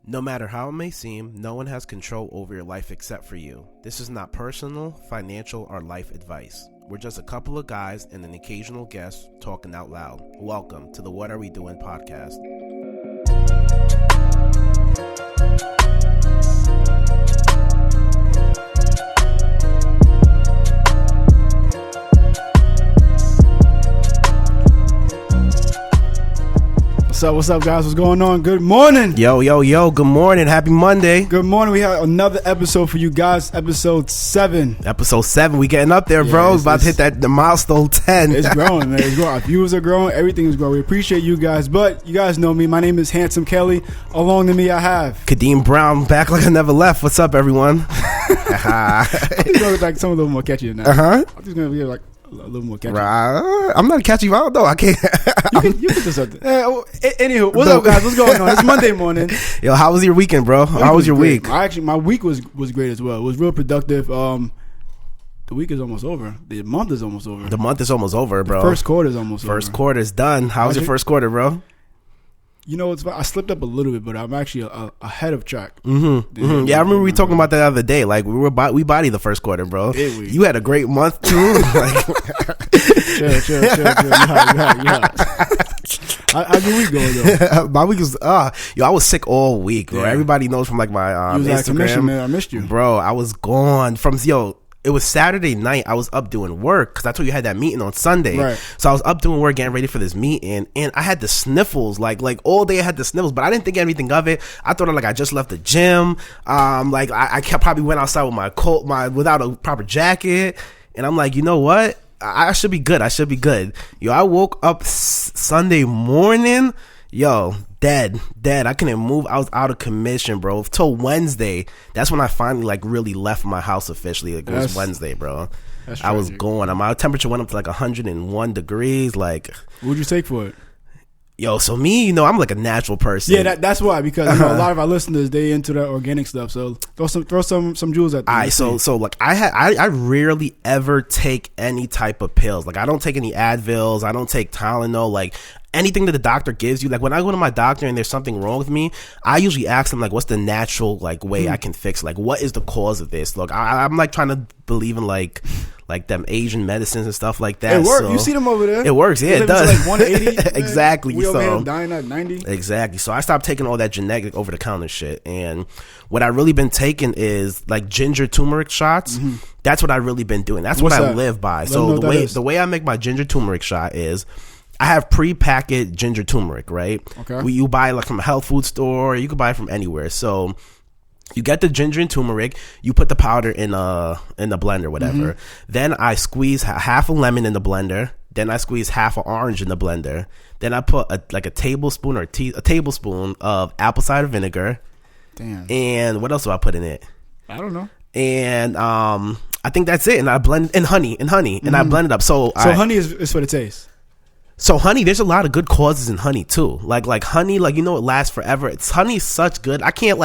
No matter how it may seem, no one has control over your life except for you. This is not personal, financial, or life advice. We're just a couple of guys and an occasional guest talking out loud. Welcome to the What Are We Doing podcast. What's up, guys? What's going on? Good morning. Yo. Good morning. Happy Monday. Good morning. We have another episode for you guys. Episode 7. We getting up there, bro. About to hit the milestone 10. It's growing, man. It's growing. Our views are growing. Everything is growing. We appreciate you guys. But you guys know me. My name is Handsome Kelly. Along to me, I have Kadeem Brown, back like I never left. What's up, everyone? I'm just going to like some of them more catchy than that. I'm just going to be like a little more catchy. I'm not catchy. I don't know. I can't. You can do something. Anywho, what's up, guys? What's going on? It's Monday morning. Yo, how was your weekend, bro? How was your week? My week was great as well. It was real productive. The week is almost over. The month is almost over. The month is almost over, bro. The first quarter is almost over. First quarter is done. How was your first quarter, bro? You know, I slipped up a little bit, but I'm actually ahead of track. Yeah, I remember we talking about that the other day. Like we bodied the first quarter, bro. You had a great month too. Chill. How's your week going, though? My week was I was sick all week, bro. Yeah. Everybody knows from like my Instagram. Man, I missed you, bro. I was gone from It was Saturday night. I was up doing work because I told you I had that meeting on Sunday. Right. So I was up doing work, getting ready for this meeting, and I had the sniffles. Like all day I had the sniffles, but I didn't think anything of it. I thought I just left the gym. I probably went outside with my coat, without a proper jacket, and I'm like, you know what? I should be good. I woke up Sunday morning, dead. I couldn't move. I was out of commission, bro. Till Wednesday. That's when I finally really left my house officially. It was Wednesday, bro. I was going. My temperature went up to 101 degrees. What'd you take for it? So me, I'm like a natural person. Yeah, that's why, because a lot of our listeners, they into that organic stuff. So throw some jewels at them. All right, so I rarely ever take any type of pills. I don't take any Advils. I don't take Tylenol. Anything that the doctor gives you, when I go to my doctor and there's something wrong with me, I usually ask them what's the natural way I can fix it? What is the cause of this? Look, I'm trying to believe in like them Asian medicines and stuff like that. It works. So, you see them over there. It works. Yeah, it does. 180. Exactly. We over here dying at 90. Exactly. So I stopped taking all that genetic over the counter shit, and what I really been taking is ginger turmeric shots. Mm-hmm. That's what I really been doing. That's what I live by. So the way I make my ginger turmeric shot is, I have pre-packaged ginger turmeric, right? Okay. You buy from a health food store. You can buy it from anywhere. So you get the ginger and turmeric. You put the powder in a blender, whatever. Mm-hmm. Then I squeeze half a lemon in the blender. Then I squeeze half an orange in the blender. Then I put a tablespoon a tablespoon of apple cider vinegar. Damn. And what else do I put in it? I don't know. And I think that's it. And I blend and honey, mm-hmm. and I blend it up. So honey is for the taste. So honey, there's a lot of good causes in honey too. Like honey, it lasts forever. Honey is such good. I can't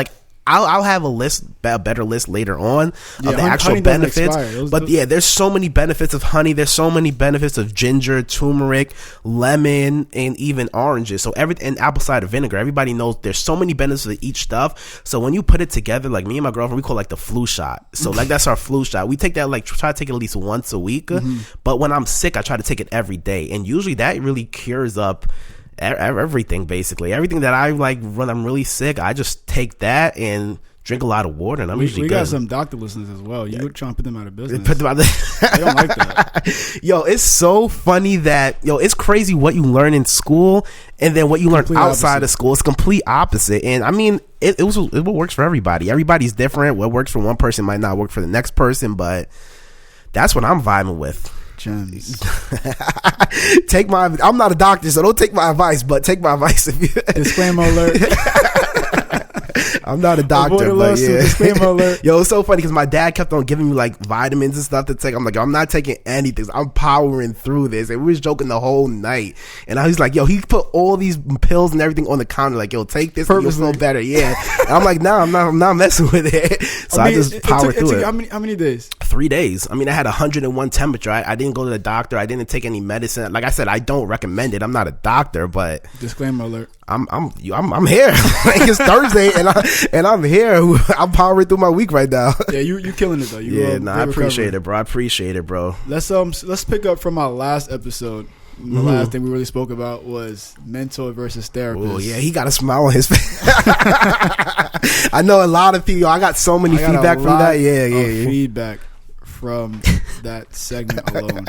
I'll have a better list later on of the actual benefits. But there's so many benefits of honey. There's so many benefits of ginger, turmeric, lemon, and even oranges. So and apple cider vinegar. Everybody knows there's so many benefits of each stuff. So when you put it together, me and my girlfriend, we call the flu shot. So that's our flu shot. We take that try to take it at least once a week. Mm-hmm. But when I'm sick, I try to take it every day, and usually that really cures up everything, basically. Everything that I when I'm really sick, I just take that and drink a lot of water, and I'm usually good. We got some doctor listeners as well. You trying to put them out of business. They don't like that. It's so funny that it's crazy what you learn in school and then what you learn outside of school. It's complete opposite. And I mean, it works for everybody. Everybody's different. What works for one person might not work for the next person, but that's what I'm vibing with. Gems. I'm not a doctor, so don't take my advice, but take my advice if you disclaimer alert. I'm not a doctor, but yeah. Disclaimer alert. It's so funny because my dad kept on giving me vitamins and stuff to take. I'm like, I'm not taking anything. I'm powering through this. And we was joking the whole night. And I was like, he put all these pills and everything on the counter. Take this and you'll feel better. Yeah. And I'm like, no, I'm not messing with it. So I just power through it. How many days? 3 days. I mean, I had 101 temperature. I didn't go to the doctor. I didn't take any medicine. Like I said, I don't recommend it. I'm not a doctor, but disclaimer alert. I'm here. It's Thursday, and I'm here. I'm powering through my week right now. Yeah, you killing it though. I appreciate it, bro. I appreciate it, bro. Let's pick up from our last episode. The last thing we really spoke about was mentor versus therapist. Oh yeah, he got a smile on his face. I know a lot of people. I got so many feedback from that. Yeah. Feedback from that segment alone.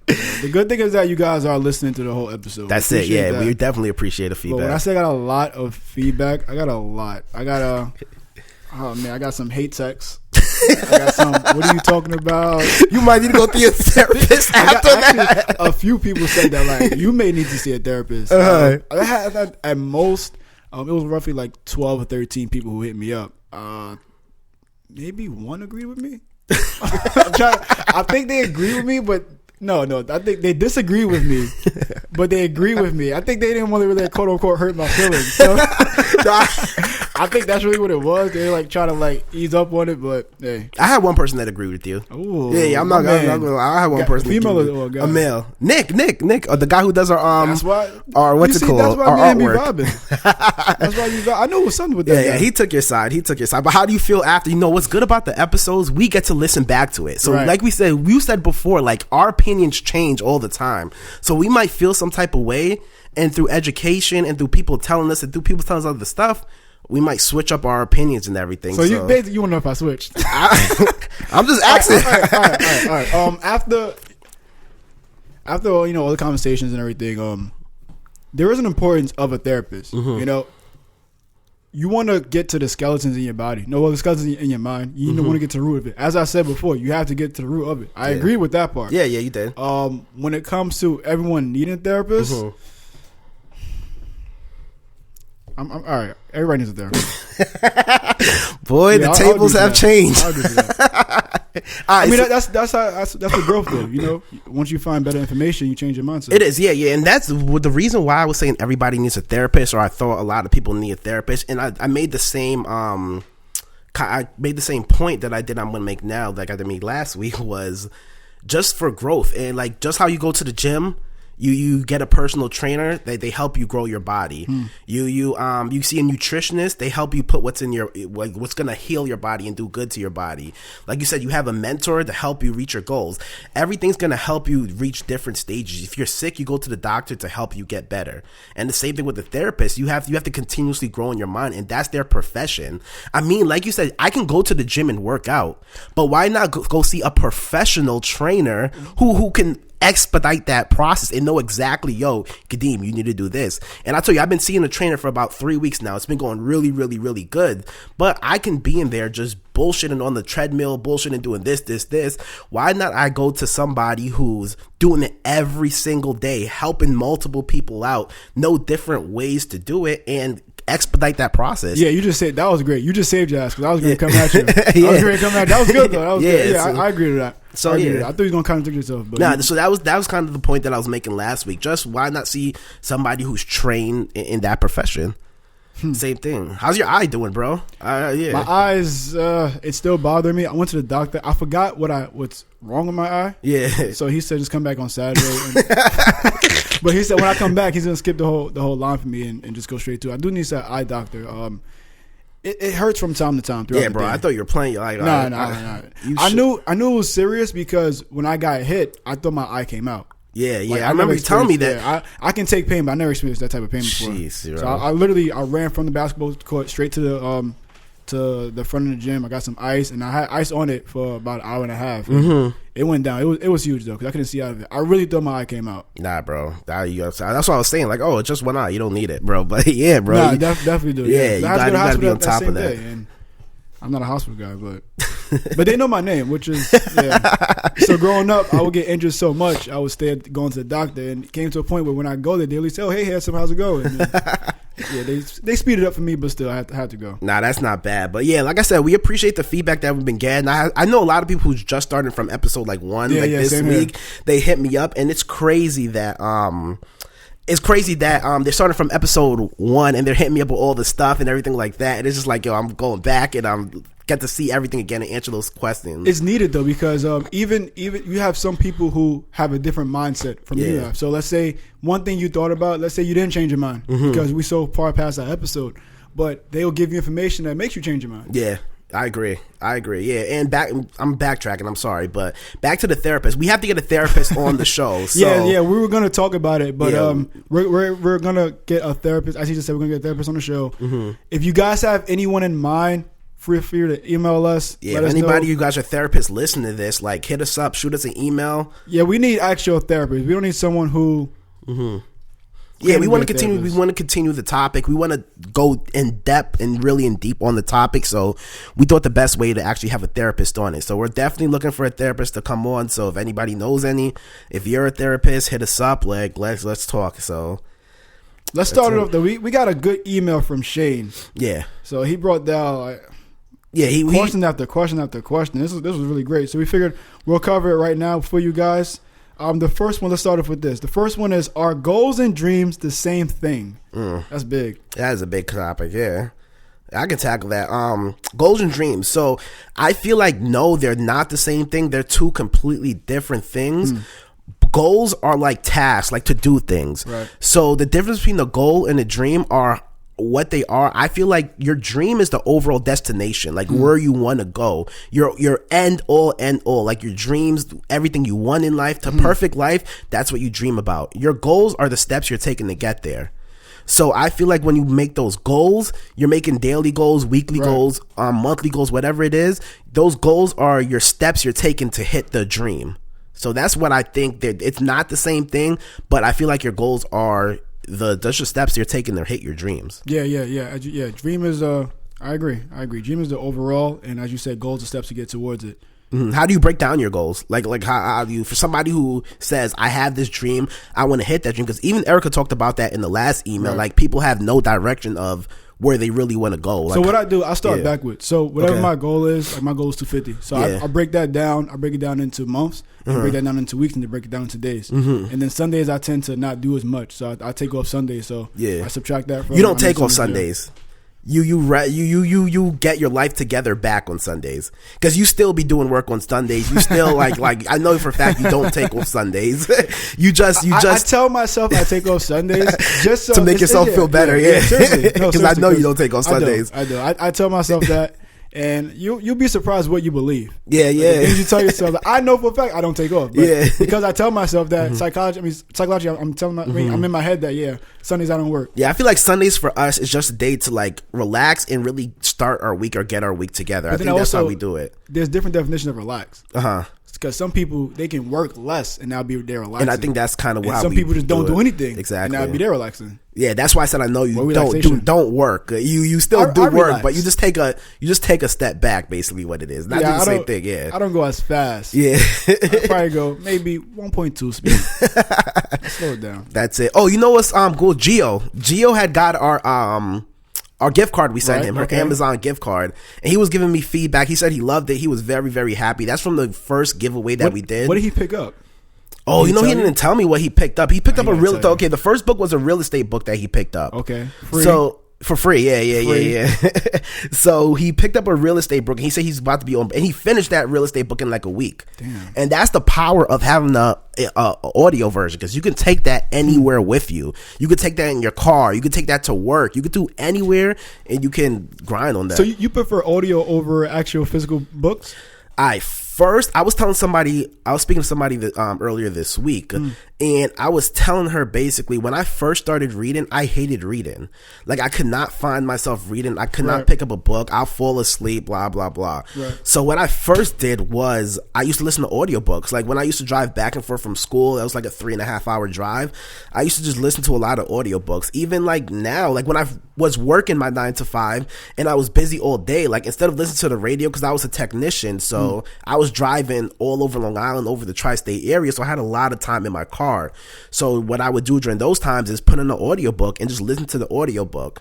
The good thing is that you guys are listening to the whole episode. That's it. Yeah, we definitely appreciate the feedback. But when I say I got a lot of feedback, I got a lot. I got some hate texts. I got some. What are you talking about? You might need to go see a therapist after that. A few people said that, like, you may need to see a therapist. I had at most, it was roughly like 12 or 13 people who hit me up. Maybe one agreed with me. I think they agree with me, but no. I think they disagree with me, but they agree with me. I think they didn't want to really quote unquote hurt my feelings. So, I think that's really what it was. They like trying to like ease up on it, but hey, I had one person that agreed with you. Ooh, yeah, I'm not gonna. I had one person, female or guy? A male, Nick, the guy who does our That's why. Or what's it called? That's why our me artwork. and be vibing. That's why you. I know what's something with that. Yeah, he took your side. But how do you feel after? You know what's good about the episodes? We get to listen back to it. So like we said before, like our opinions change all the time. So we might feel some type of way, and through education and through people telling us other stuff, we might switch up our opinions and everything. So you basically, you want to know if I switched? I'm just asking. All right. After all the conversations and everything, there is an importance of a therapist. You know, you want to get to the skeletons in your body. The skeletons in your mind. You want to get to the root of it. As I said before, you have to get to the root of it. I agree with that part. Yeah, you did. When it comes to everyone needing a therapist. I'm all right. Everybody needs a therapist. Boy, the tables have changed. I mean, that's the growth, though. You know, once you find better information, you change your mindset. It is, yeah, and that's the reason why I was saying everybody needs a therapist, or I thought a lot of people need a therapist, and I made the same point that I did. I'm going to make now, like I made last week, was just for growth, and like just how you go to the gym. You get a personal trainer, they help you grow your body. You see a nutritionist, they help you put what's in your, what's going to heal your body and do good to your body. Like you said, you have a mentor to help you reach your goals. Everything's going to help you reach different stages. If you're sick, you go to the doctor to help you get better. And the same thing with the therapist. You have to continuously grow in your mind, and that's their profession. I mean, like you said, I can go to the gym and work out, but why not go see a professional trainer who can expedite that process and know exactly, Kadeem, you need to do this. And I tell you, I've been seeing a trainer for about 3 weeks now. It's been going really, really, really good. But I can be in there just bullshitting on the treadmill, bullshitting, doing this. Why not I go to somebody who's doing it every single day, helping multiple people out, know different ways to do it, and expedite that process. Yeah, you just said that was great. You just saved your ass, because I was going to come at you. That was good though. That was good. Yeah, I agree with that. So I thought you were going to contradict yourself. But so that was kind of the point that I was making last week. Just why not see somebody who's trained in that profession? Same thing. How's your eye doing, bro? Yeah. My eyes, it's still bothering me. I went to the doctor. I forgot what's wrong with my eye. Yeah. So he said just come back on Saturday. But he said when I come back, he's gonna skip the whole line for me and just go straight to it. I do need an eye doctor. It hurts from time to time. Yeah, bro. I thought you were playing. Like, no. I knew it was serious because when I got hit, I thought my eye came out. Yeah. Like, I remember you telling me that. Yeah, I can take pain, but I never experienced that type of pain before. Jeez, so I literally ran from the basketball court straight to the front of the gym. I got some ice, and I had ice on it for about an hour and a half. It went down. It was huge though, because I couldn't see out of it. I really thought my eye came out. Nah, bro. That's what I was saying. Like, it's just one eye. You don't need it, bro. But yeah, bro. Nah, definitely do. Yeah, you gotta be on top of that. And I'm not a hospital guy, but they know my name, which is So growing up, I would get injured so much, I would stay going to the doctor, and it came to a point where when I go there, they at least say, "Oh, hey, handsome, how's it going?" And then, they speed it up for me, but still, I have to go. Nah, that's not bad. But yeah, like I said, we appreciate the feedback that we've been getting. I know a lot of people who's just started from episode 1, this week. They hit me up, and it's crazy that they're starting from episode 1 and they're hitting me up with all the stuff and everything like that. And it's just like, I'm going back and I'm get to see everything again and answer those questions. It's needed though, because even you have some people who have a different mindset from you have. So let's say one thing you thought about, let's say you didn't change your mind because we so far past that episode, but they'll give you information that makes you change your mind. Yeah. I agree. Yeah, and I'm backtracking. I'm sorry, but back to the therapist. We have to get a therapist on the show. So. Yeah. We were gonna talk about it, but we're gonna get a therapist. As you just said, we're gonna get a therapist on the show. If you guys have anyone in mind, feel free to email us. Yeah, if anybody you guys are therapists listening to this, like hit us up, shoot us an email. Yeah, we need actual therapists. We don't need someone who. Yeah, we want to continue. We want to continue the topic. We want to go in depth and really in deep on the topic. So we thought the best way to actually have a therapist on it. So we're definitely looking for a therapist to come on. So if anybody knows any, if you're a therapist, hit us up. Like let's talk. So let's start it off. Though we got a good email from Shane. Yeah. So he brought down question after question after question. This was really great. So we figured we'll cover it right now for you guys. The first one, let's start off with this. The first one is, are goals and dreams the same thing? That's big. That is a big topic, yeah. I can tackle that. Goals and dreams. So I feel like, no, they're not the same thing. They're two completely different things. Goals are like tasks, like to do things. Right. So the difference between the goal and the dream are what they are. I feel like your dream is the overall destination, like where you want to go, your end all, like your dreams, everything you want in life, to perfect life. That's what you dream about. Your goals are the steps you're taking to get there. So I feel like when you make those goals, you're making daily goals, weekly goals, monthly goals, whatever it is. Those goals are your steps you're taking to hit the dream. So that's what I think. That it's not the same thing, but I feel like your goals are that's the steps you're taking to hit your dreams. Yeah. Dream is I agree. Dream is the overall, and as you said, goals are steps to get towards it. How do you break down your goals? Like how do you, for somebody who says, I have this dream, I want to hit that dream? Because even Erica talked about that in the last email. Right. Like people have no direction of where they really want to go. Like, so what I do, I start backwards. So whatever my goal is, like my goal is 250. So I break that down. I break it down into months, and break that down into weeks, and then break it down into days. And then Sundays I tend to not do as much. So I take off Sundays. So I subtract that. You don't take off Sundays. You get your life together back on Sundays, because you still be doing work on Sundays. You still like I know for a fact you don't take off Sundays. you just I tell myself I take off Sundays just so to make yourself feel better. Yeah, because I know you don't take off Sundays. I do. I tell myself that. And you'll be surprised what you believe. Yeah. Like, you tell yourself that. I know for a fact I don't take off. Because I tell myself that psychologically, I'm telling I'm in my head that Sundays I don't work. Yeah, I feel like Sundays for us is just a day to like relax and really start our week or get our week together. I think that's how we do it. There's different definitions of relax. Because some people, they can work less and now be there relaxing. And I think that's kind of why some people just don't do anything. Exactly. And now be there relaxing. Yeah, that's why I said I know you don't work. You still do work, relax. But you just take a step back. Basically, what it is. Not do the same thing. Yeah, I don't go as fast. Yeah, I probably go maybe 1.2 speed. Slow it down. That's it. Oh, you know what's cool? Gio had got our gift card we sent him, her Amazon gift card, and he was giving me feedback. He said he loved it. He was very, very happy. That's from the first giveaway that we did. What did he pick up? Oh, he didn't tell me what he picked up. He picked up a real. Okay, the first book was a real estate book that he picked up. Okay, so for free, yeah. So he picked up a real estate book, and he said he's about to be on, and he finished that real estate book in like a week. Damn. And that's the power of having the audio version, because you can take that anywhere with you. You could take that in your car. You could take that to work. You could do anywhere, and you can grind on that. So you prefer audio over actual physical books? I was speaking to somebody earlier this week, and I was telling her basically when I first started reading, I hated reading. Like I could not find myself reading. I could not pick up a book. I'll fall asleep, blah, blah, blah. Right. So what I first did was I used to listen to audiobooks. Like when I used to drive back and forth from school, that was like a 3.5 hour drive. I used to just listen to a lot of audiobooks. Even like now, like when I was working my 9 to 5 and I was busy all day, like instead of listening to the radio, because I was a technician, so I was driving all over Long Island, over the tri-state area, so I had a lot of time in my car. So what I would do during those times is put in an audiobook and just listen to the audiobook.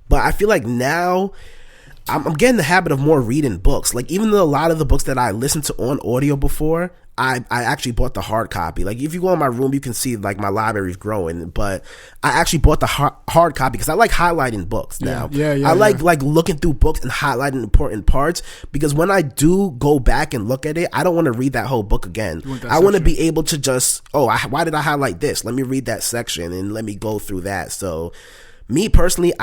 But I feel like now I'm getting the habit of more reading books. Like, even though a lot of the books that I listened to on audio before, I actually bought the hard copy. Like, if you go in my room, you can see like my library's growing. But I actually bought the hard copy because I like highlighting books now. I like looking through books and highlighting important parts, because when I do go back and look at it, I don't want to read that whole book again. I want to be able to just, why did I highlight this? Let me read that section and let me go through that. So, me personally,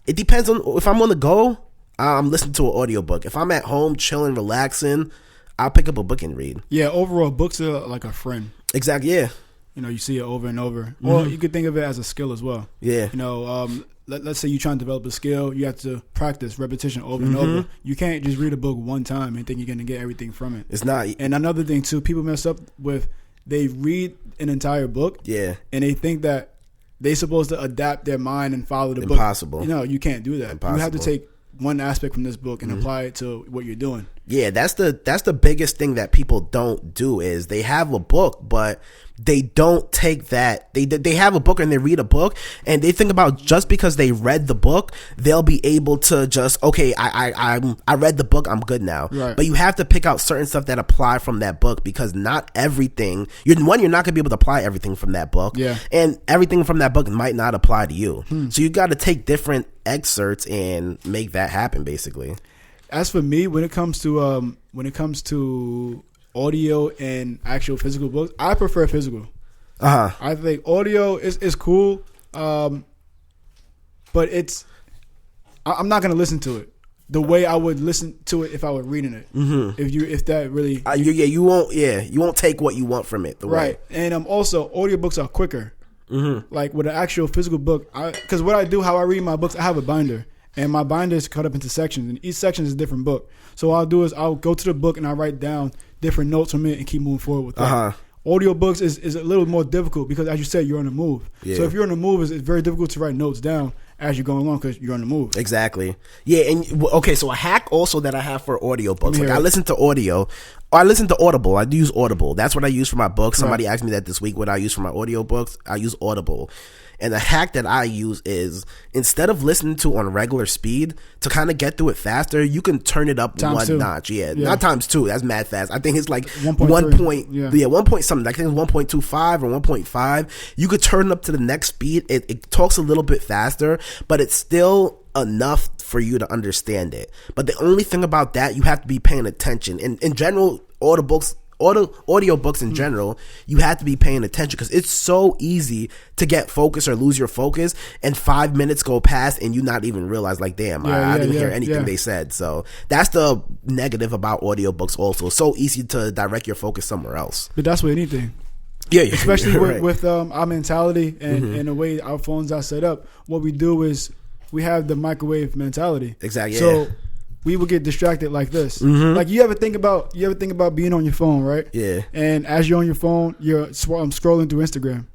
it depends on if I'm on the go. I'm listening to an audiobook. If I'm at home chilling, relaxing, I'll pick up a book and read. Yeah, overall, books are like a friend. Exactly, yeah. You know, you see it over and over. Or you could think of it as a skill as well. Yeah. You know, let's say you're trying to develop a skill. You have to practice repetition over and over. You can't just read a book one time and think you're going to get everything from it. It's not. And another thing, too, people mess up with, they read an entire book. Yeah. And they think that they're supposed to adapt their mind and follow the book. Impossible. You know, you can't do that. Impossible. You have to take one aspect from this book and apply it to what you're doing. Yeah, that's the biggest thing that people don't do is they have a book, but they don't take that. They have a book and they read a book and they think about just because they read the book, they'll be able to just, okay, I read the book, I'm good now. Right. But you have to pick out certain stuff that apply from that book, because not everything, you're not going to be able to apply everything from that book. Yeah. And everything from that book might not apply to you. So you got to take different excerpts and make that happen, basically. As for me, when it comes to audio and actual physical books, I prefer physical. I think audio is cool, but I'm not gonna listen to it the way I would listen to it if I were reading it. If that really, you won't take what you want from it. Right. And also audiobooks are quicker. Like with an actual physical book, because what I do, how I read my books, I have a binder. And my binder is cut up into sections, and each section is a different book. So what I'll do is I'll go to the book and I'll write down different notes from it and keep moving forward with that. Audiobooks is a little more difficult because, as you said, you're on the move. Yeah. So if you're on the move, it's very difficult to write notes down as you're going along because you're on the move. Exactly. Yeah, and okay, so a hack also that I have for audiobooks. Like, I listen to audio. I listen to Audible. I do use Audible. That's what I use for my books. Somebody asked me that this week, what I use for my audiobooks. I use Audible. And the hack that I use is, instead of listening to on regular speed, to kind of get through it faster, you can turn it up times one two. Notch. Yeah, not times two. That's mad fast. I think it's like 1.3. 1 point something. I think it's 1.25 or 1.5. You could turn it up to the next speed. It talks a little bit faster, but it's still enough for you to understand it. But the only thing about that, you have to be paying attention. In general, audiobooks in general, you have to be paying attention because it's so easy to get focused or lose your focus, and 5 minutes go past and you not even realize, like, damn, I didn't hear anything they said. So that's the negative about audiobooks also. It's so easy to direct your focus somewhere else. But that's with anything. Yeah, especially with our mentality and the way our phones are set up. What we do is we have the microwave mentality. Exactly. So we would get distracted like this. Like, you ever think about being on your phone, right? Yeah. And as you're on your phone, you're scrolling through Instagram.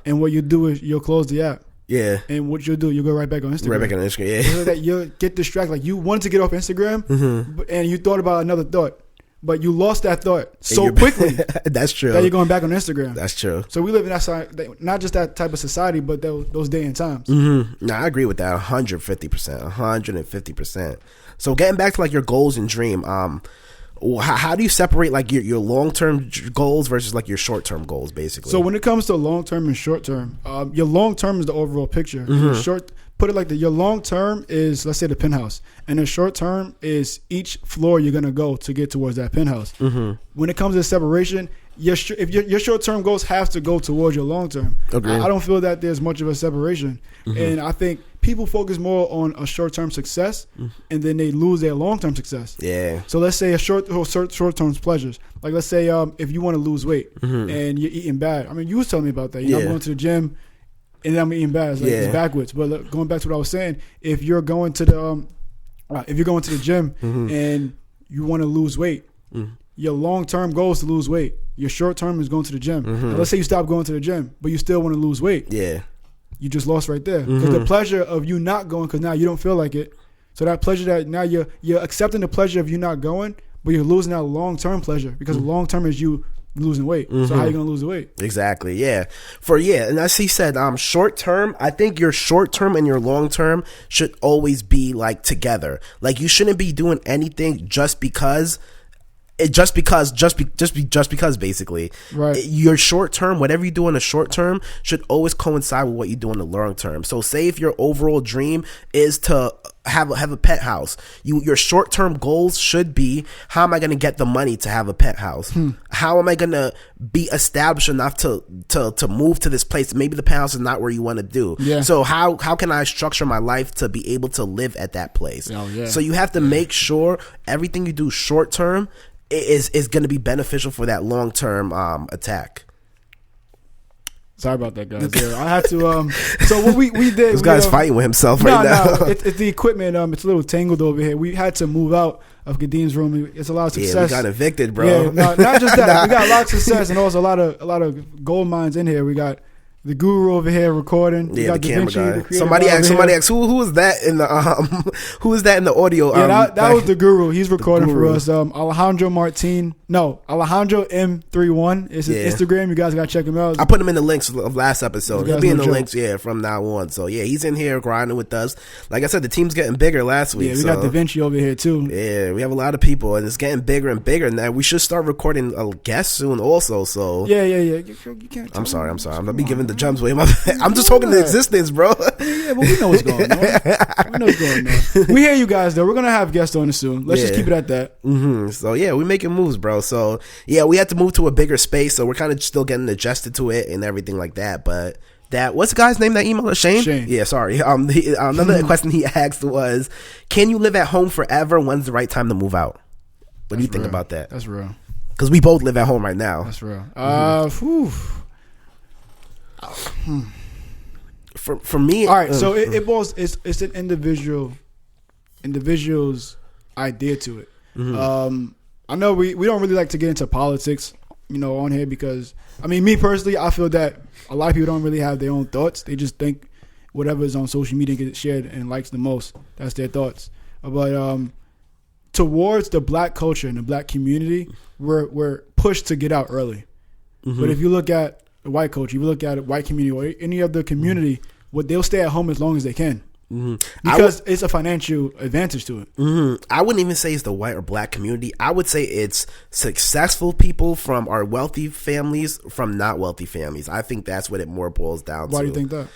And what you do is you'll close the app. Yeah. And what you'll do, you'll go right back on Instagram. Right back on Instagram, yeah. So that you'll get distracted. Like, you wanted to get off Instagram, and you thought about another thought. But you lost that thought so quickly. That's true. That you're going back on Instagram. That's true. So we live in that, not just that type of society, but those day and times. No, I agree with that 150%. 150%. So getting back to, like, your goals and dream, how do you separate, like, your long-term goals versus, like, your short-term goals, basically? So when it comes to long-term and short-term, your long-term is the overall picture. Put it like your long-term is, let's say, the penthouse, and the short-term is each floor you're going to go to get towards that penthouse. When it comes to separation, your short-term goals have to go towards your long-term. I don't feel that there's much of a separation. And I think people focus more on a short-term success, and then they lose their long-term success. Yeah. So let's say a short-term pleasures. Like, let's say if you want to lose weight and you're eating bad. I mean, you was telling me about that. You know, I'm going to the gym and then I'm eating bad. It's like it's backwards. But look, going back to what I was saying, if you're going to the gym and you want to lose weight, your long-term goal is to lose weight. Your short-term is going to the gym. Now, let's say you stop going to the gym, but you still want to lose weight. Yeah. You just lost right there. Because the pleasure of you not going, because now you don't feel like it. So that pleasure that now you're accepting the pleasure of you not going, but you're losing that long-term pleasure because long-term is you losing weight. So how you gonna lose the weight? Exactly. Yeah. And as he said, short term. I think your short term and your long term should always be like together. Like you shouldn't be doing anything just because. Just because, basically, right. Your short term, whatever you do in the short term, should always coincide with what you do in the long term. So, say if your overall dream is to have a pet house, your short term goals should be: how am I going to get the money to have a pet house? How am I going to be established enough to move to this place? Maybe the pet house is not where you want to do. Yeah. So how can I structure my life to be able to live at that place? Oh, yeah. So you have to make sure everything you do short term is going to be beneficial for that long term attack. Sorry about that, guys. Yeah, I had to. So what we did. This guy's fighting with himself right now. No, it's the equipment. It's a little tangled over here. We had to move out of Kadim's room. It's a lot of success. Yeah, we got evicted, bro. Yeah, no, not just that. We got a lot of success and also a lot of gold mines in here. We got the guru over here recording. Yeah, the camera guy. The somebody asked who is that in the who is that in the audio? Yeah, that was the guru. He's recording for us. Alejandro M31 is his Instagram. You guys gotta check him out. I put him in the links of last episode. He'll be in the links, from now on. So yeah, he's in here grinding with us. Like I said, the team's getting bigger last week. Yeah, we got Da Vinci over here too. Yeah, we have a lot of people, and it's getting bigger and bigger. Now we should start recording a guest soon, also. So yeah. You can't. I'm sorry. I'm not be giving the jumps away. I'm just talking to existence, bro. Yeah, but we know what's going on. We hear you guys though. We're gonna have guests on us soon. Let's just keep it at that. So yeah, we're making moves, bro. So yeah, we had to move to a bigger space, so we're kind of still getting adjusted to it and everything like that. But what's the guy's name that emailed us? Shane. Yeah, sorry. Another question he asked was, can you live at home forever? When's the right time to move out? What do you think about that? That's real. Because we both live at home right now. That's real. For me, all right. So it's an individual's idea to it. I know we don't really like to get into politics, on here because me personally, I feel that a lot of people don't really have their own thoughts. They just think whatever is on social media gets shared and likes the most. That's their thoughts. But towards the black culture and the black community, we're pushed to get out early. But if you look at the white culture, you look at a white community or any other community, they'll stay at home as long as they can. Because it's a financial advantage to it. I wouldn't even say it's the white or black community. I would say it's successful people from our wealthy families from not wealthy families. I think that's what it more boils down to. Why do you think that?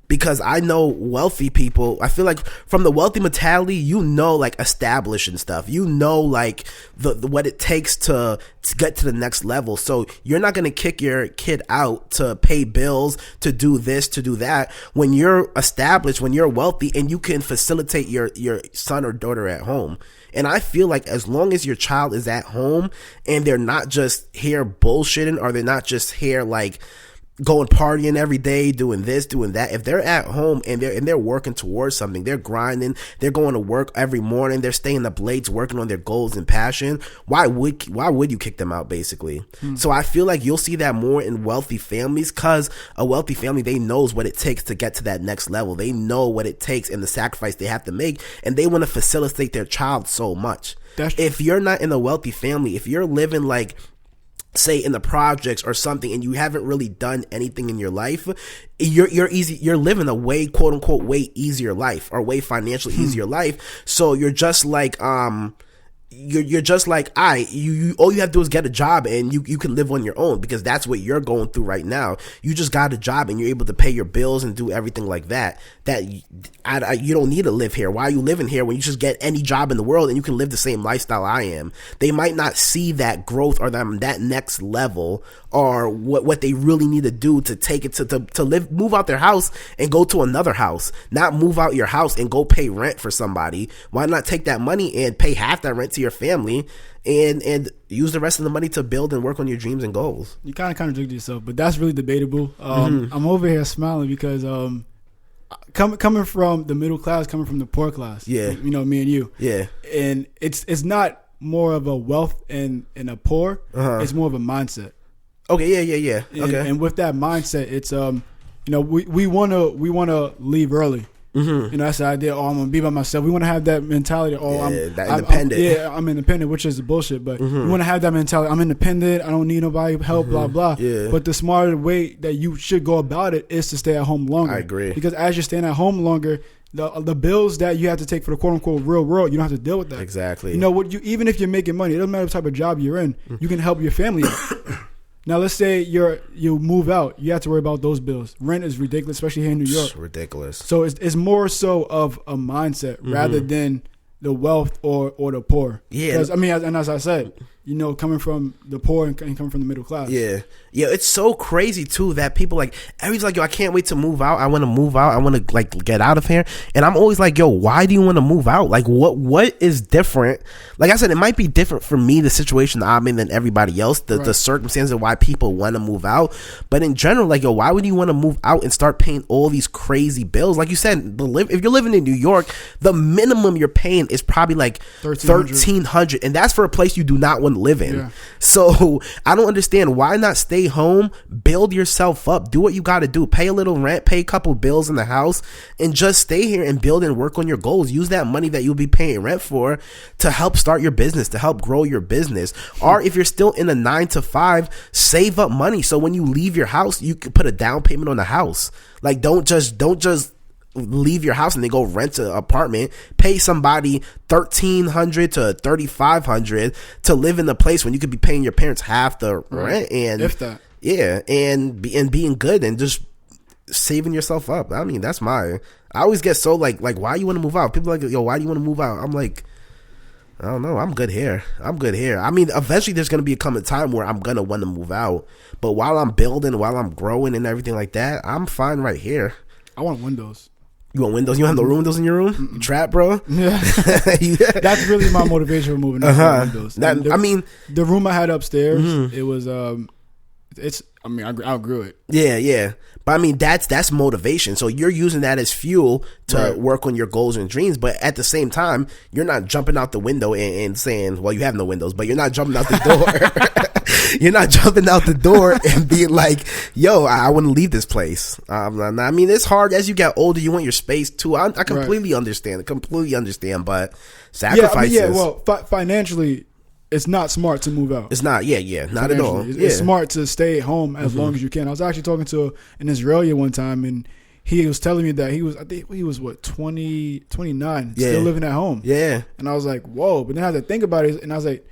Because I know wealthy people, I feel like from the wealthy mentality, like establishing stuff, like what it takes to get to the next level. So you're not going to kick your kid out to pay bills, to do this, to do that. When you're established, when you're wealthy and you can facilitate your son or daughter at home. And I feel like as long as your child is at home and they're not just here bullshitting, or they're not just here like going partying every day, doing this, doing that. If they're at home and they're working towards something, they're grinding, they're going to work every morning, they're staying up late, working on their goals and passion. Why would you kick them out, basically? So I feel like you'll see that more in wealthy families, because a wealthy family, they knows what it takes to get to that next level. They know what it takes and the sacrifice they have to make, and they want to facilitate their child so much. If you're not in a wealthy family, if you're living like, say, in the projects or something, and you haven't really done anything in your life, you're living a way, quote unquote, way easier life, or way financially easier life. So you're just like you're just like, all you have to do is get a job and you can live on your own, because that's what you're going through right now. You just got a job and you're able to pay your bills and do everything like that. You don't need to live here. Why are you living here when you just get any job in the world and you can live the same lifestyle I am? They might not see that growth or that next level, or what they really need to do to take it to live, move out their house and go to another house, not move out your house and go pay rent for somebody. Why not take that money and pay half that rent to your family and use the rest of the money to build and work on your dreams and goals? You kind of contradict yourself, but that's really debatable. I'm over here smiling because coming from the middle class, coming from the poor class, me and you, and it's not more of a wealth and a poor, it's more of a mindset. Okay, yeah. Okay. And with that mindset, it's we want to leave early. You know, that's the idea. Oh, I'm gonna be by myself. We want to have that mentality. Oh, I'm independent. I'm independent, which is bullshit. But we want to have that mentality. I'm independent. I don't need nobody help. Blah blah. Yeah. But the smarter way that you should go about it is to stay at home longer. I agree. Because as you're staying at home longer, the bills that you have to take for the quote unquote real world, you don't have to deal with that. Exactly. You know what? Even if you're making money, it doesn't matter what type of job you're in. You can help your family out. Now, let's say you move out. You have to worry about those bills. Rent is ridiculous, especially here in New York. It's ridiculous. So it's more so of a mindset rather than the wealth or the poor. Yeah. Because, I mean, as I said, you know, coming from the poor and coming from the middle class. Yeah. Yeah, it's so crazy, too, that people, like, everybody's like, yo, I can't wait to move out. I want to move out. I want to, like, get out of here. And I'm always like, yo, why do you want to move out? Like, what is different? Like I said, it might be different for me, the situation I'm in, than everybody else, the circumstances of why people want to move out. But in general, like, yo, why would you want to move out and start paying all these crazy bills? Like you said, if you're living in New York, the minimum you're paying is probably like $1,300. And that's for a place you do not want to live in. Yeah. So I don't understand. Why not stay home, build yourself up, do what you got to do, pay a little rent, pay a couple bills in the house, and just stay here and build and work on your goals. Use that money that you'll be paying rent for to help start your business, to help grow your business. Or if you're still in a 9-to-5, save up money so when you leave your house, you can put a down payment on the house. Like, don't just leave your house and then go rent an apartment. Pay somebody $1,300 to $3,500 to live in the place when you could be paying your parents half the rent, and if that, and being good and just saving yourself up. I mean, that's I always get so like why you want to move out? People are like, yo, why do you want to move out? I'm like, I don't know. I'm good here. I mean, eventually there's going to come a time where I'm going to want to move out. But while I'm building, while I'm growing and everything like that, I'm fine right here. I want windows. You want windows? You don't have no windows in your room? You trap, bro? Yeah. That's really my motivation for moving out. Windows. I mean, the room I had upstairs, it was, I outgrew it. Yeah. But I mean, that's motivation. So you're using that as fuel to work on your goals and dreams. But at the same time, you're not jumping out the window and saying, well, you have no windows, but you're not jumping out the door. You're not jumping out the door and being like, yo, I want to leave this place. I mean, it's hard as you get older. You want your space too. I completely understand. But sacrifices. Financially, it's not smart to move out. It's not. Yeah. Not at all. It's smart to stay at home as long as you can. I was actually talking to an Israeli one time, and he was telling me that I think he was 29, still living at home. Yeah. And I was like, whoa. But then I had to think about it, and I was like,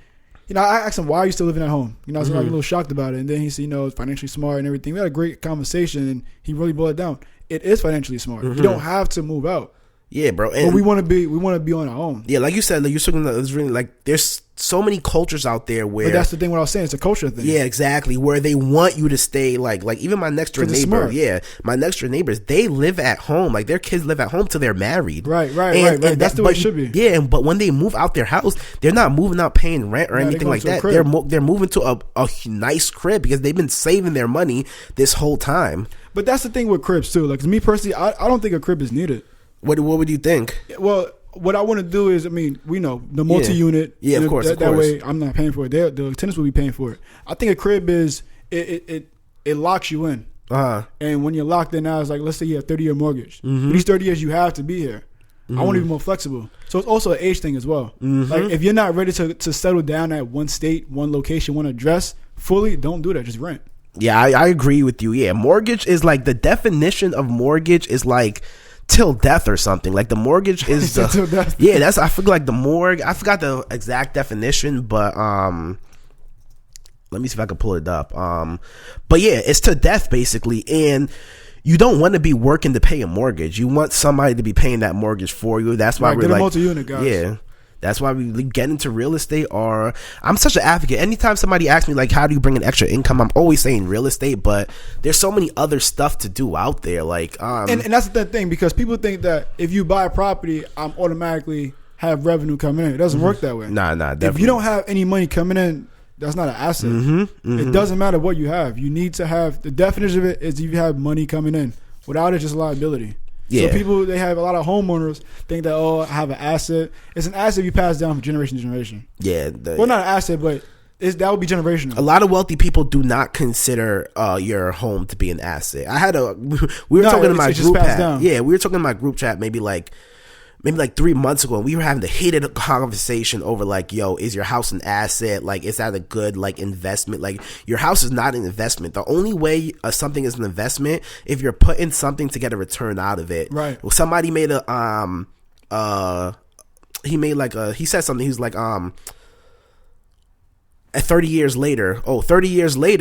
you know, I asked him, why are you still living at home? You know, I was like a little shocked about it. And then he said, you know, it's financially smart and everything. We had a great conversation, and he really boiled it down. It is financially smart. You don't have to move out. Yeah, bro. And but we want to be on our own. Yeah, like you said, like you're talking about, it's really like there's so many cultures out there where. But that's the thing. What I was saying, it's a culture thing. Yeah, exactly. Where they want you to stay, like even my next door neighbor. Yeah, my next door neighbors, they live at home. Like their kids live at home till they're married. Right. That's the way it should be. Yeah, but when they move out their house, they're not moving out paying rent or anything like that. They're moving to a nice crib because they've been saving their money this whole time. But that's the thing with cribs too. Like me personally, I don't think a crib is needed. What would you think? Well, what I want to do is, I mean, we know the multi-unit. Yeah, of course. That way, I'm not paying for it. The tenants will be paying for it. I think a crib is it locks you in. And when you're locked in now, it's like, let's say you have 30-year mortgage. For these 30 years, you have to be here. I want to be more flexible. So it's also an age thing as well. Like if you're not ready to settle down at one state, one location, one address fully, don't do that. Just rent. Yeah, I agree with you. Yeah, mortgage is like, the definition of mortgage is like till death or something. Like the mortgage is till death. Yeah, that's, I forget, like the mortgage, I forgot the exact definition, but let me see if I can pull it up. But yeah, it's to death basically, and you don't want to be working to pay a mortgage. You want somebody to be paying that mortgage for you. That's why we're like, multi-unit, guys. Yeah. That's why we get into real estate. Or I'm such an advocate. Anytime somebody asks me like, how do you bring an extra income? I'm always saying real estate, but there's so many other stuff to do out there. Like, and that's the thing, because people think that if you buy a property, I'm automatically have revenue coming in. It doesn't work that way. Nah, definitely. If you don't have any money coming in, that's not an asset. It doesn't matter what you have. You need to have, the definition of it is if you have money coming in. Without it, it's just a liability. Yeah. So people, they have a lot of homeowners think that, oh, I have an asset. It's an asset you pass down from generation to generation. Yeah. Well, not an asset, but that would be generational. A lot of wealthy people do not consider your home to be an asset. We were talking in my group chat. Yeah, we were talking in my group chat maybe like 3 months ago, and we were having a heated conversation over like, yo, is your house an asset? Like, is that a good like investment? Like, your house is not an investment. The only way something is an investment if you're putting something to get a return out of it. Right. Well, somebody made he said something. He was like, at 30 years later,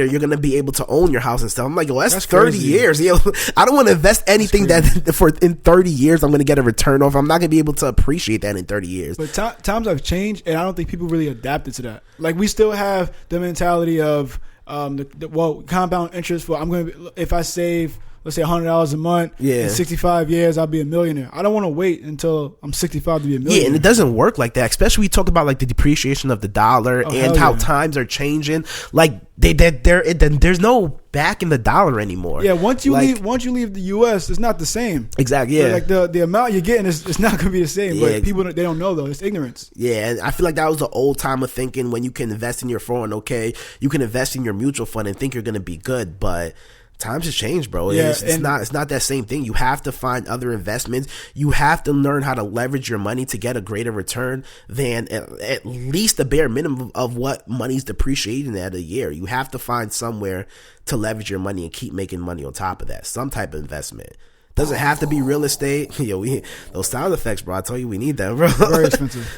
you're going to be able to own your house and stuff. I'm like, yo, that's 30 crazy. Years. Yo, I don't want to invest anything that in 30 years I'm going to get a return off. I'm not going to be able to appreciate that in 30 years. But times have changed, and I don't think people really adapted to that. Like, we still have the mentality of compound interest. If I save, let's say $100 a month, in 65 years, I'll be a millionaire. I don't want to wait until I'm 65 to be a millionaire. Yeah, and it doesn't work like that, especially we talk about like the depreciation of the dollar and how times are changing. Like there's no back in the dollar anymore. Yeah, once you leave the US, it's not the same. Exactly. Yeah, like the amount you're getting it's not going to be the same. Yeah. But people, they don't know though. It's ignorance. Yeah, and I feel like that was the old time of thinking when you can invest in your 401k, you can invest in your mutual fund and think you're going to be good, but times have changed, bro. Yeah, it's not that same thing. You have to find other investments. You have to learn how to leverage your money to get a greater return than at least the bare minimum of what money's depreciating at a year. You have to find somewhere to leverage your money and keep making money on top of that. Some type of investment. Doesn't have to be real estate. Yo, those sound effects, bro. I tell you, we need them, bro. Very expensive.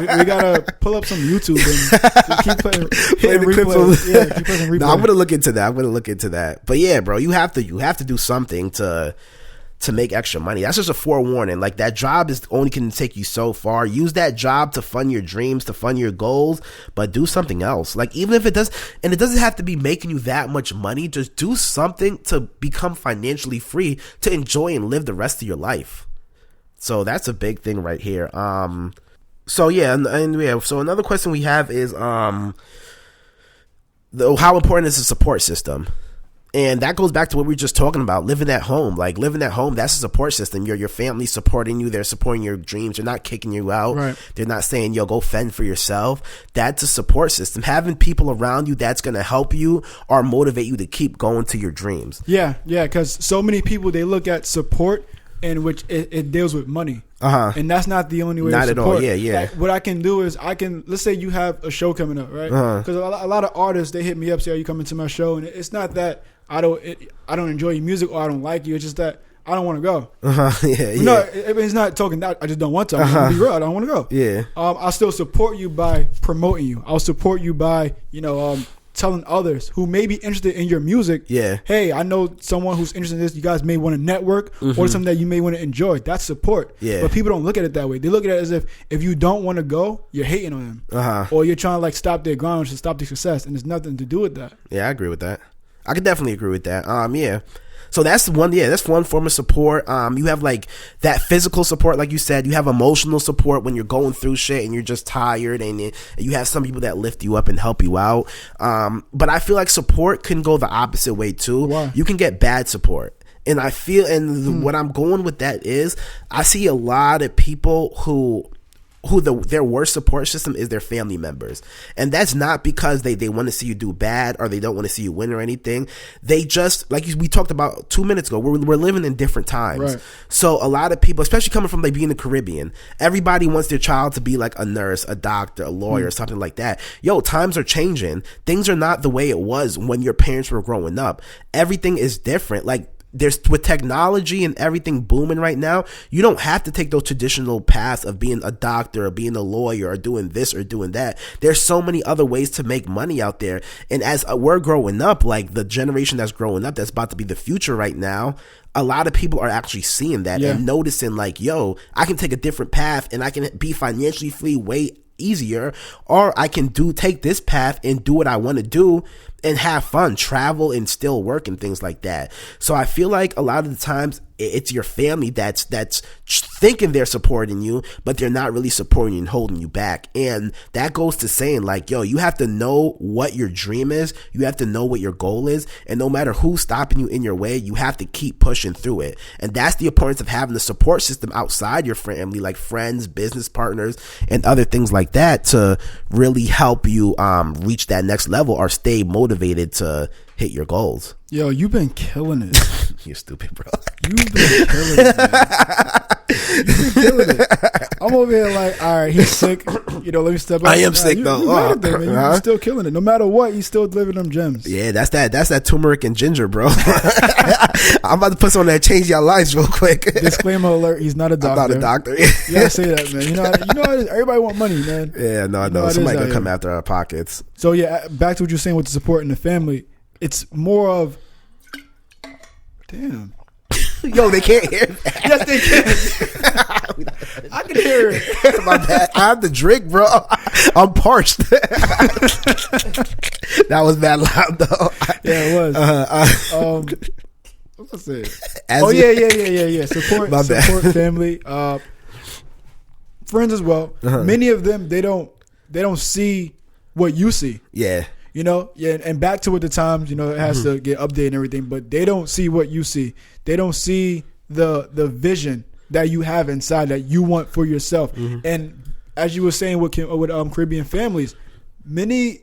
we gotta pull up some YouTube and keep putting replays. Yeah, keep putting replays. No, I'm gonna look into that. But yeah, bro, you have to do something to make extra money. That's just a forewarning. Like, that job is only can take you so far. Use that job to fund your dreams, to fund your goals, but do something else. Like, even if it does, and it doesn't have to be making you that much money, just do something to become financially free to enjoy and live the rest of your life. So that's a big thing right here. So another question we have is how important is the support system? And that goes back to what we were just talking about, living at home. Like, living at home, that's a support system. Your family supporting you. They're supporting your dreams. They're not kicking you out. Right. They're not saying, yo, go fend for yourself. That's a support system. Having people around you that's going to help you or motivate you to keep going to your dreams. Yeah, because so many people, they look at support in which it deals with money. And that's not the only way not to support. At all. Yeah. Like, what I can do is let's say you have a show coming up, right? Because a lot of artists, they hit me up, say, are you coming to my show? And it's not that I don't enjoy your music or I don't like you. It's just that I don't want to go. No, it's not talking that I just don't want to. I'm gonna be real. I don't want to go. Yeah. I'll still support you by promoting you. I'll support you by telling others who may be interested in your music. Yeah. Hey, I know someone who's interested in this. You guys may want to network or something that you may want to enjoy. That's support. Yeah. But people don't look at it that way. They look at it as if you don't want to go, you're hating on them, or you're trying to like stop their grind, to stop their success, and there's nothing to do with that. Yeah, I agree with that. I could definitely agree with that. Yeah. So that's one form of support. You have like that physical support, like you said. You have emotional support when you're going through shit and you're just tired, and you have some people that lift you up and help you out. But I feel like support can go the opposite way too. Why? You can get bad support. And I feel, what I'm going with that is, I see a lot of people who their worst support system is their family members. And that's not because they want to see you do bad or they don't want to see you win or anything. They just, like we talked about 2 minutes ago, we're living in different times. Right. So a lot of people, especially coming from like being in the Caribbean, everybody wants their child to be like a nurse, a doctor, a lawyer, something like that. Yo, times are changing. Things are not the way it was when your parents were growing up. Everything is different. Like, with technology and everything booming right now, you don't have to take those traditional paths of being a doctor or being a lawyer or doing this or doing that. There's so many other ways to make money out there. And as we're growing up, like the generation that's growing up, that's about to be the future right now, a lot of people are actually seeing that and noticing like, yo, I can take a different path and I can be financially free way easier, or I can take this path and do what I want to do and have fun, travel and still work and things like that. So I feel like a lot of the times it's your family that's thinking they're supporting you, but they're not really supporting you and holding you back. And that goes to saying, like, yo, you have to know what your dream is. You have to know what your goal is. And no matter who's stopping you in your way, you have to keep pushing through it. And that's the importance of having a support system outside your family, like friends, business partners, and other things like that, to really help you reach that next level or stay motivated to hit your goals. Yo, you've been killing it. You're stupid, bro. You've been killing it, man. You've been killing it. I'm over here like, all right, he's sick. Let me step up. I am sick, though. You're still killing it. No matter what, you still delivering them gems. Yeah, that's that turmeric and ginger, bro. I'm about to put some on that change your lives real quick. Disclaimer alert, he's not a doctor. I'm not a doctor. You gotta say that, man. You know, everybody want money, man. Yeah, no, I know. Somebody gonna come after our pockets. So yeah, back to what you're saying with the support in the family. It's more of, damn. Yo, they can't hear that. Yes, they can. I can hear it. My bad. I have to drink, bro. I'm parched. That was bad loud, though. Yeah, it was. What was it? Yeah. Support family, friends as well. Many of them, they don't see what you see. Yeah. And back to what the Times, it has to get updated and everything, but they don't see what you see. They don't see the vision that you have inside that you want for yourself. And as you were saying with Caribbean families, many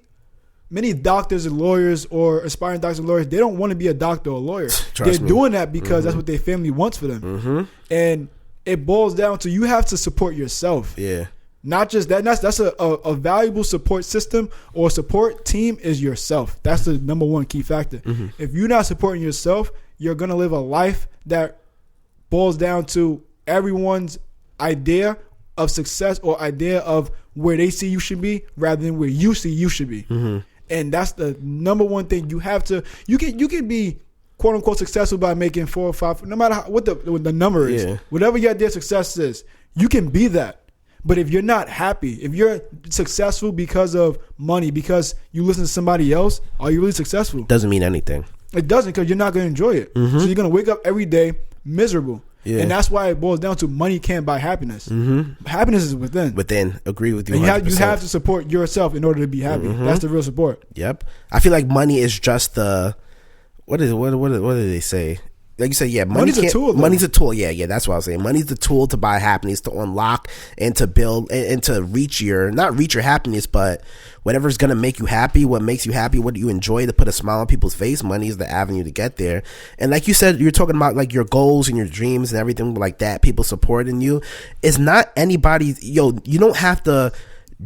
doctors and lawyers or aspiring doctors and lawyers, they don't want to be a doctor or a lawyer. They're doing that because that's what their family wants for them. And it boils down to, you have to support yourself. Yeah. Not just that. That's a valuable support system or support team is yourself. That's the number one key factor. If you're not supporting yourself, you're going to live a life that boils down to everyone's idea of success or idea of where they see you should be rather than where you see you should be. And that's the number one thing. You have to, you can be quote unquote successful by making 4 or 5, no matter what the number is, whatever your idea of success is, you can be that. But if you're not happy, if you're successful because of money, because you listen to somebody else, are you really successful? Doesn't mean anything. It doesn't, because you're not going to enjoy it. So you're going to wake up every day miserable. Yeah. And that's why it boils down to money can't buy happiness. Happiness is within. Agree with you. And you have to support yourself in order to be happy. That's the real support. Yep. I feel like money is just the, what do they say? Like you said, yeah, money's a tool. Money's a tool. Yeah, that's what I was saying. Money's the tool to buy happiness, to unlock and to build and to not reach your happiness, but whatever's gonna make you happy, what makes you happy, what do you enjoy, to put a smile on people's face. Money is the avenue to get there. And like you said, you're talking about like your goals and your dreams and everything like that. People supporting you. It's not anybody's. You don't have to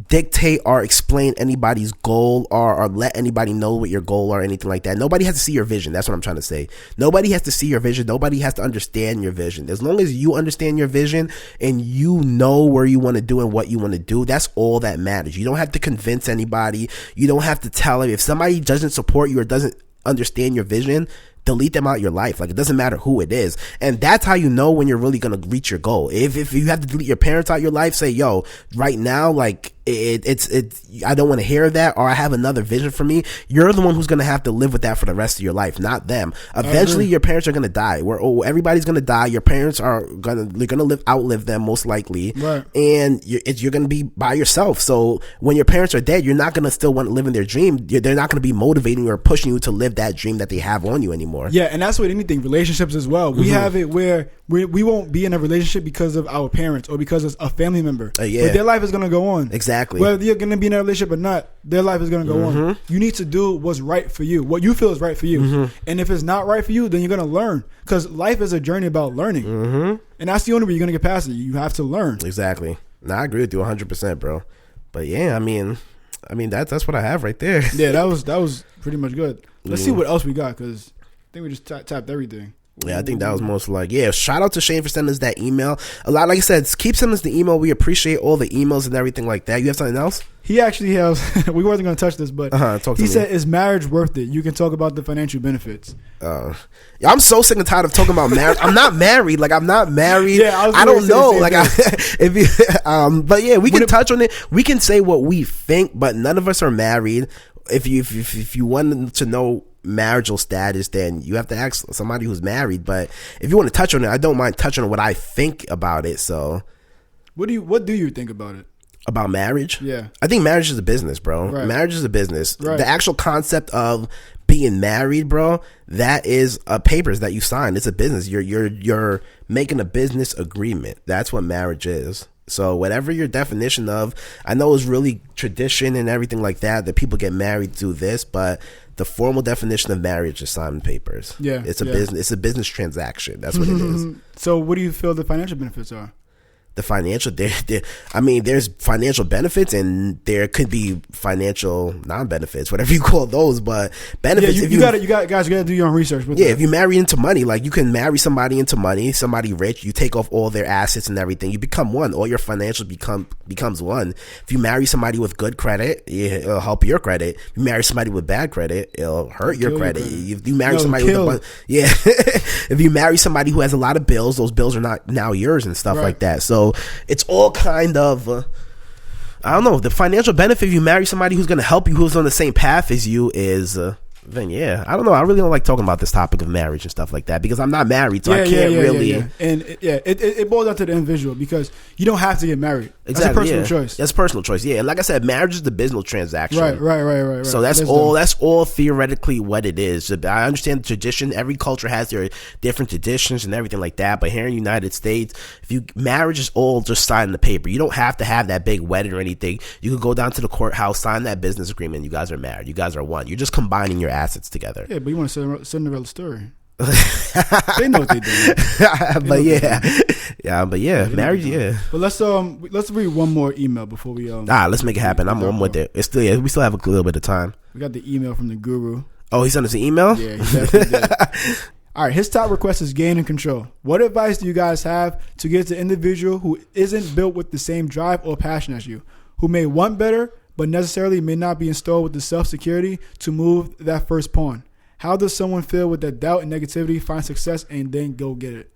dictate or explain anybody's goal or let anybody know what your goal or anything like that. Nobody has to see your vision. That's what I'm trying to say. Nobody has to see your vision. Nobody has to understand your vision. As long as you understand your vision and you know where you want to do and what you want to do, that's all that matters. You don't have to convince anybody. You don't have to tell them. If somebody doesn't support you or doesn't understand your vision, delete them out of your life. Like, it doesn't matter who it is. And that's how you know when you're really going to reach your goal. If you have to delete your parents out of your life, say, yo, right now, like, it's I don't want to hear that, or I have another vision for me. You're the one who's going to have to live with that for the rest of your life, not them. Eventually your parents are going to die. Everybody's going to die. Your parents are going to outlive them most likely. Right. And you're going to be by yourself. So when your parents are dead, you're not going to still want to live in their dream. They're not going to be motivating or pushing you to live that dream that they have on you anymore. Yeah. And that's with anything, relationships as well. We have it where we won't be in a relationship because of our parents or because of a family member. But their life is going to go on. Exactly. Whether you're going to be in a relationship or not, their life is going to go on. You need to do what's right for you, what you feel is right for you. And if it's not right for you, then you're going to learn, because life is a journey about learning. And that's the only way you're going to get past it. You have to learn. Exactly. No, I agree with you 100%, bro. But yeah, I mean that's what I have right there. Yeah, that was pretty much good. Let's see what else we got, because I think we just tapped everything. Yeah, I think that was most like, shout out to Shane for sending us that email. A lot, like I said, keep sending us the email. We appreciate all the emails and everything like that. You have something else? He actually has, we wasn't going to touch this, but he said, is marriage worth it? You can talk about the financial benefits. I'm so sick and tired of talking about marriage. I'm not married. Like, I'm not married. Yeah, I don't know. Like, but yeah, we can touch on it. We can say what we think, but none of us are married. If you wanted to know marital status, then you have to ask somebody who's married. But if you want to touch on it, I don't mind touching on what I think about it. So what do you think about it? About marriage? Yeah. I think marriage is a business, bro. Right. Marriage is a business. Right. The actual concept of being married, bro, that is papers that you sign. It's a business. You're making a business agreement. That's what marriage is. So whatever your definition of, I know it's really tradition and everything like that people get married to this, but the formal definition of marriage is signing papers. Yeah. It's a business. It's a business transaction. That's what it is. So what do you feel the financial benefits are? The financial, I mean, there's financial benefits and there could be financial non-benefits, whatever you call those. But benefits, you got to do your own research. Yeah, if you marry into money, like you can marry somebody into money, somebody rich. You take off all their assets and everything. You become one. All your financial becomes one. If you marry somebody with good credit, it'll help your credit. If you marry somebody with bad credit, it'll hurt your credit. If you marry somebody with a bunch, if you marry somebody who has a lot of bills, those bills are not now yours and stuff like that. So it's all kind of I don't know, the financial benefit if you marry somebody who's going to help you, who's on the same path as you is then I don't know, I really don't like talking about this topic of marriage and stuff like that because I'm not married, so I can't really And it boils down to the individual because you don't have to get married. Exactly, that's a personal choice. That's a personal choice. Yeah, and like I said, marriage is the business transaction. Right. So that's all theoretically what it is. I understand the tradition. Every culture has their different traditions and everything like that. But here in the United States, marriage is all just signing the paper. You don't have to have that big wedding or anything. You could go down to the courthouse, sign that business agreement. You guys are married. You guys are one. You're just combining your assets together. Yeah, but you want to Cinderella story. They know what they do. Marriage. But let's read one more email before we let's make it happen. I'm with it. It's still we still have a little bit of time. We got the email from the guru. Oh, he sent us an email? Yeah, he definitely did. All right, his top request is gain and control. What advice do you guys have to give to an individual who isn't built with the same drive or passion as you, who may want better but necessarily may not be installed with the self-security to move that first pawn? How does someone feel with that doubt and negativity, find success, and then go get it?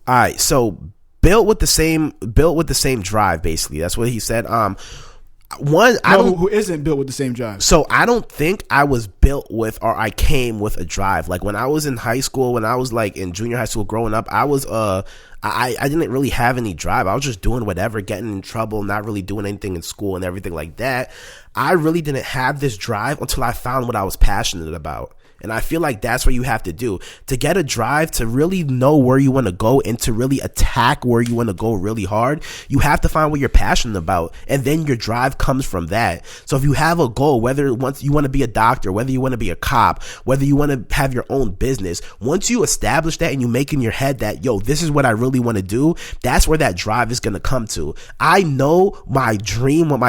All right, so built with the same drive, basically. That's what he said. Who isn't built with the same drive? So I don't think I was built with, or I came with a drive. Like when I was in high school, when I was like in junior high school growing up, I was I didn't really have any drive. I was just doing whatever, getting in trouble, not really doing anything in school and everything like that. I really didn't have this drive until I found what I was passionate about. And I feel like that's what you have to do to get a drive, to really know where you want to go and to really attack where you want to go really hard. You have to find what you're passionate about, and then your drive comes from that. So if you have a goal, whether once you want to be a doctor, whether you want to be a cop, whether you want to have your own business, once you establish that and you make in your head that, this is what I really want to do, that's where that drive is going to come to. I know what my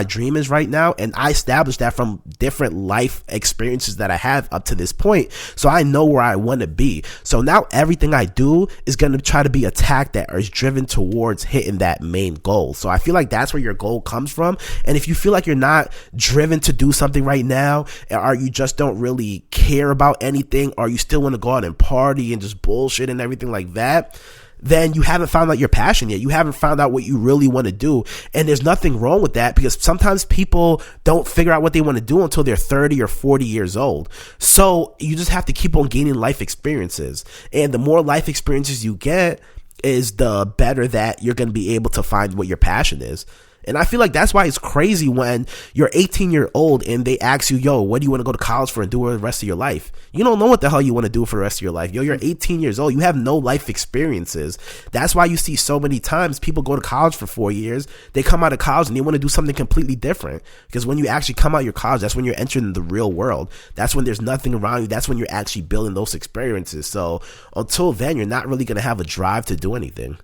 dream is right now, and I established that from different life experiences that I have up to this point. So I know where I want to be. So now everything I do is going to try to be attacked that is driven towards hitting that main goal. So I feel like that's where your goal comes from. And if you feel like you're not driven to do something right now, or you just don't really care about anything, or you still want to go out and party and just bullshit and everything like that, then you haven't found out your passion yet. You haven't found out what you really want to do. And there's nothing wrong with that, because sometimes people don't figure out what they want to do until they're 30 or 40 years old. So you just have to keep on gaining life experiences. And the more life experiences you get, is the better that you're going to be able to find what your passion is. And I feel like that's why it's crazy when you're 18-year-old and they ask you, what do you want to go to college for and do for the rest of your life? You don't know what the hell you want to do for the rest of your life. You're 18 years old. You have no life experiences. That's why you see so many times people go to college for 4 years. They come out of college and they want to do something completely different. Because when you actually come out of your college, that's when you're entering the real world. That's when there's nothing around you. That's when you're actually building those experiences. So until then, you're not really going to have a drive to do anything.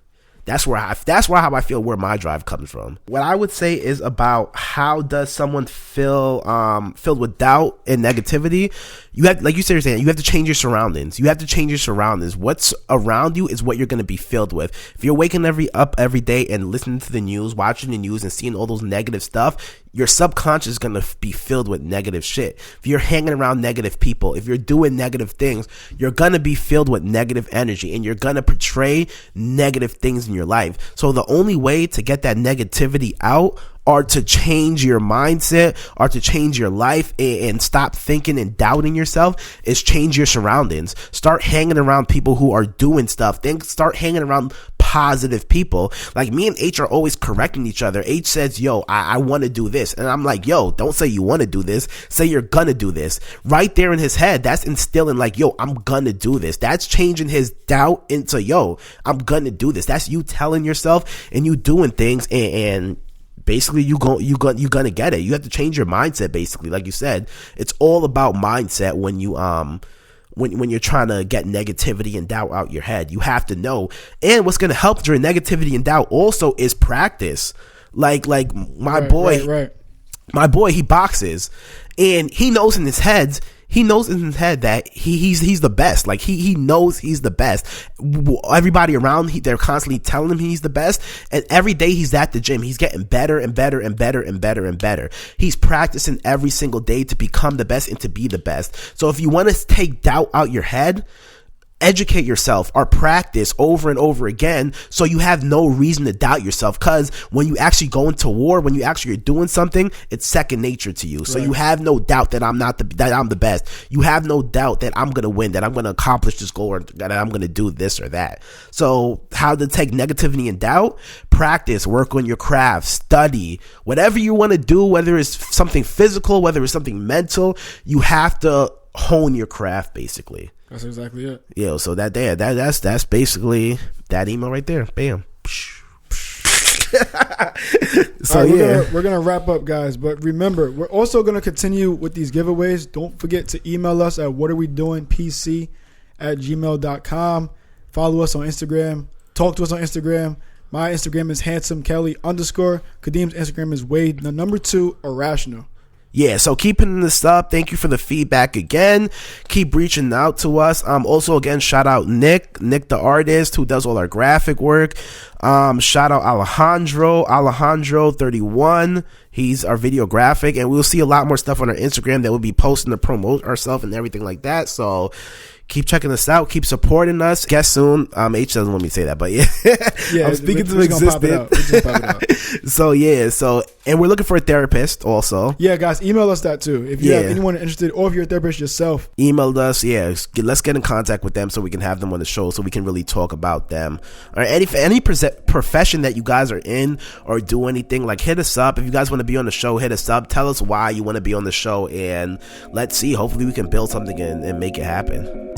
That's how I feel where my drive comes from. What I would say is about how does someone feel filled with doubt and negativity. You have, like you said, you have to change your surroundings. You have to change your surroundings. What's around you is what you're going to be filled with. If you're waking up every day and listening to the news, watching the news and seeing all those negative stuff, your subconscious is going to be filled with negative shit. If you're hanging around negative people, if you're doing negative things, you're going to be filled with negative energy, and you're going to portray negative things in your life. So the only way to get that negativity out, or to change your mindset, or to change your life and stop thinking and doubting yourself, is change your surroundings. Start hanging around people who are doing stuff. Then start hanging around positive people. Like me and H are always correcting each other. H says, yo, I want to do this. And I'm like, yo, don't say you want to do this. Say you're gonna do this. Right there in his head, that's instilling like, yo, I'm gonna do this. That's changing his doubt into, yo, I'm gonna do this. That's you telling yourself and you doing things, and basically you're gonna get it. You have to change your mindset. Basically, like you said, it's all about mindset when you when you're trying to get negativity and doubt out your head. You have to know. And what's gonna help during negativity and doubt also is practice. Like my boy, he boxes, and he knows in his head that he's the best. Like he knows he's the best. Everybody around, they're constantly telling him he's the best, and every day he's at the gym, he's getting better and better and better and better and better. He's practicing every single day to become the best and to be the best. So if you want to take doubt out your head, educate yourself or practice over and over again, so you have no reason to doubt yourself. Because when you actually go into war, when you actually are doing something, it's second nature to you. So you have no doubt that I'm the best. You have no doubt that I'm gonna win, that I'm gonna accomplish this goal, or that I'm gonna do this or that. So how to take negativity and doubt? Practice, work on your craft, study, whatever you want to do, whether it's something physical, whether it's something mental. You have to hone your craft, basically. That's exactly it. Yeah, so that's basically that email right there. Bam. So right, we're gonna wrap up, guys. But remember, we're also gonna continue with these giveaways. Don't forget to email us at whatarewedoingpc@gmail.com. Follow us on Instagram. Talk to us on Instagram. My Instagram is handsomekelly_. Kadeem's Instagram is Wade2 irrational. Yeah, so keeping this up. Thank you for the feedback again. Keep reaching out to us. Also, again, shout out Nick the artist who does all our graphic work. Shout out Alejandro 31. He's our videographic, and we'll see a lot more stuff on our Instagram that we'll be posting to promote ourselves and everything like that. So keep checking us out. Keep supporting us. Guess soon. H doesn't want me to say that, but yeah. I'm speaking to existence. So and we're looking for a therapist also. Yeah, guys, email us that too. If you have anyone interested, or if you're a therapist yourself, email us. Yeah, let's get in contact with them so we can have them on the show, so we can really talk about them. Or any profession that you guys are in or do anything, like, hit us up. If you guys want to be on the show, hit us up. Tell us why you want to be on the show, and let's see. Hopefully we can build something and make it happen.